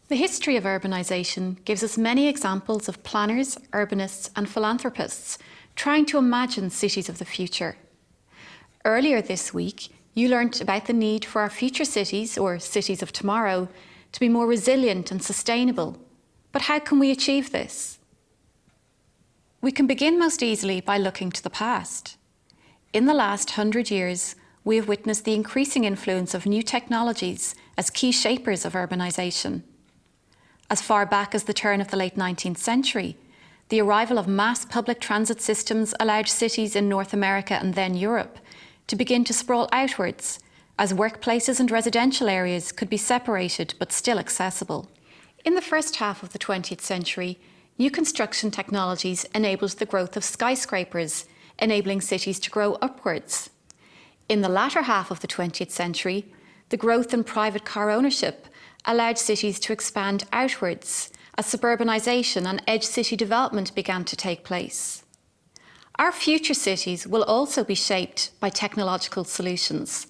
The history of urbanisation gives us many examples of planners, urbanists and philanthropists trying to imagine cities of the future. Earlier this week, you learnt about the need for our future cities, or cities of tomorrow, to be more resilient and sustainable. But how can we achieve this? We can begin most easily by looking to the past. In the last 100 years, we have witnessed the increasing influence of new technologies as key shapers of urbanisation. As far back as the turn of the late 19th century, the arrival of mass public transit systems allowed cities in North America and then Europe to begin to sprawl outwards, as workplaces and residential areas could be separated but still accessible. In the first half of the 20th century, new construction technologies enabled the growth of skyscrapers, enabling cities to grow upwards. In the latter half of the 20th century, the growth in private car ownership allowed cities to expand outwards as suburbanisation and edge city development began to take place. Our future cities will also be shaped by technological solutions.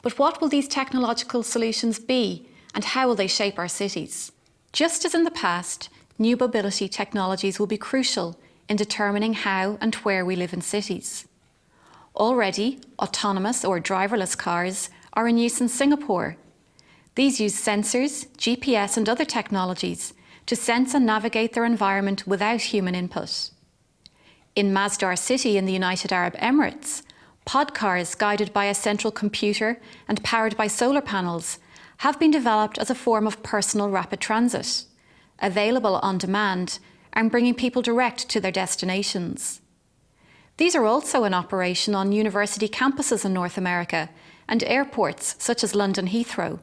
But what will these technological solutions be, and how will they shape our cities? Just as in the past, new mobility technologies will be crucial in determining how and where we live in cities. Already, autonomous or driverless cars are in use in Singapore. These use sensors, GPS and other technologies to sense and navigate their environment without human input. In Masdar City in the United Arab Emirates, pod cars guided by a central computer and powered by solar panels have been developed as a form of personal rapid transit, available on demand and bringing people direct to their destinations. These are also in operation on university campuses in North America and airports such as London Heathrow.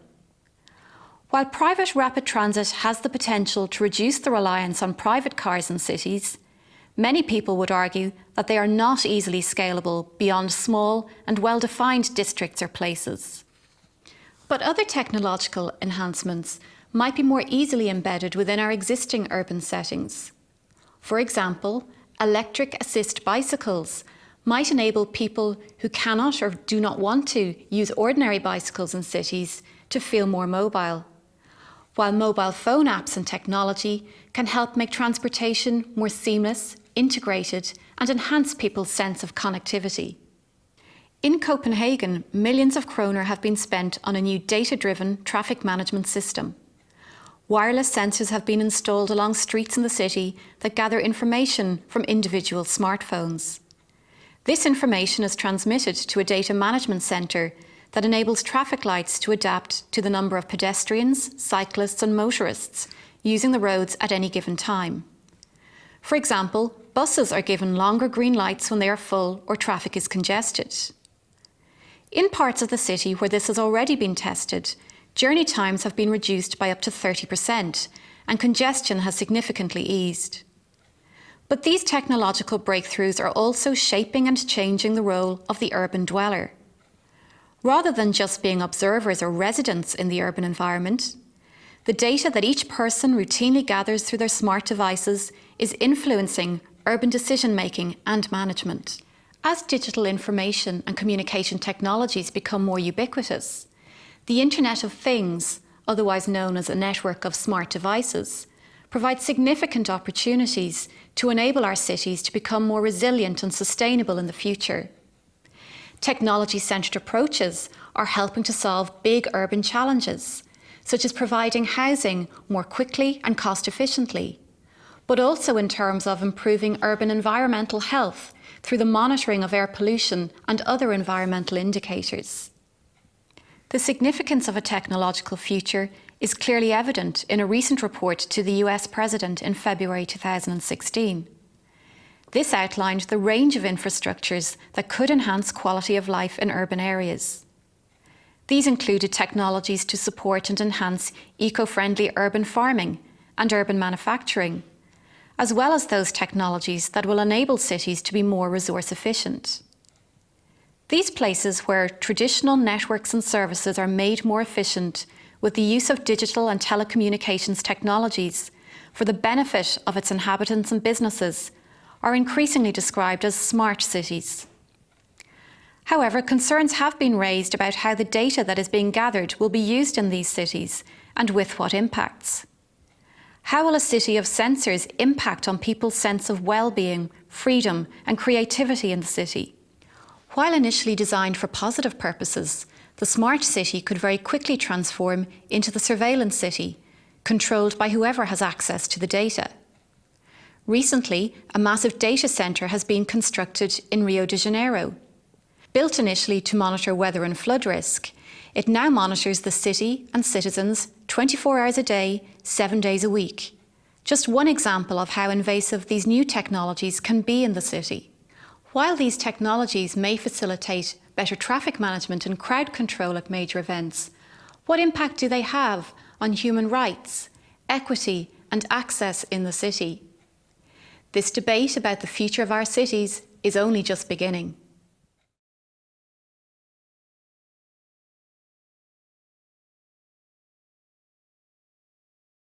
While private rapid transit has the potential to reduce the reliance on private cars in cities, many people would argue that they are not easily scalable beyond small and well-defined districts or places. But other technological enhancements might be more easily embedded within our existing urban settings. For example, electric assist bicycles might enable people who cannot or do not want to use ordinary bicycles in cities to feel more mobile, while mobile phone apps and technology can help make transportation more seamless, integrated, and enhance people's sense of connectivity. In Copenhagen, millions of kroner have been spent on a new data-driven traffic management system. Wireless sensors have been installed along streets in the city that gather information from individual smartphones. This information is transmitted to a data management centre that enables traffic lights to adapt to the number of pedestrians, cyclists and motorists using the roads at any given time. For example, buses are given longer green lights when they are full or traffic is congested. In parts of the city where this has already been tested, journey times have been reduced by up to 30% and congestion has significantly eased. But these technological breakthroughs are also shaping and changing the role of the urban dweller. Rather than just being observers or residents in the urban environment, the data that each person routinely gathers through their smart devices is influencing urban decision-making and management. As digital information and communication technologies become more ubiquitous, the Internet of Things, otherwise known as a network of smart devices, provides significant opportunities to enable our cities to become more resilient and sustainable in the future. Technology-centred approaches are helping to solve big urban challenges, such as providing housing more quickly and cost-efficiently, but also in terms of improving urban environmental health through the monitoring of air pollution and other environmental indicators. The significance of a technological future is clearly evident in a recent report to the US President in February 2016. This outlined the range of infrastructures that could enhance quality of life in urban areas. These included technologies to support and enhance eco-friendly urban farming and urban manufacturing, as well as those technologies that will enable cities to be more resource efficient. These places where traditional networks and services are made more efficient with the use of digital and telecommunications technologies for the benefit of its inhabitants and businesses are increasingly described as smart cities. However, concerns have been raised about how the data that is being gathered will be used in these cities and with what impacts. How will a city of sensors impact on people's sense of well-being, freedom and creativity in the city? While initially designed for positive purposes, the smart city could very quickly transform into the surveillance city, controlled by whoever has access to the data. Recently, a massive data centre has been constructed in Rio de Janeiro. Built initially to monitor weather and flood risk, it now monitors the city and citizens 24 hours a day, 7 days a week. Just one example of how invasive these new technologies can be in the city. While these technologies may facilitate better traffic management and crowd control at major events, what impact do they have on human rights, equity and access in the city? This debate about the future of our cities is only just beginning.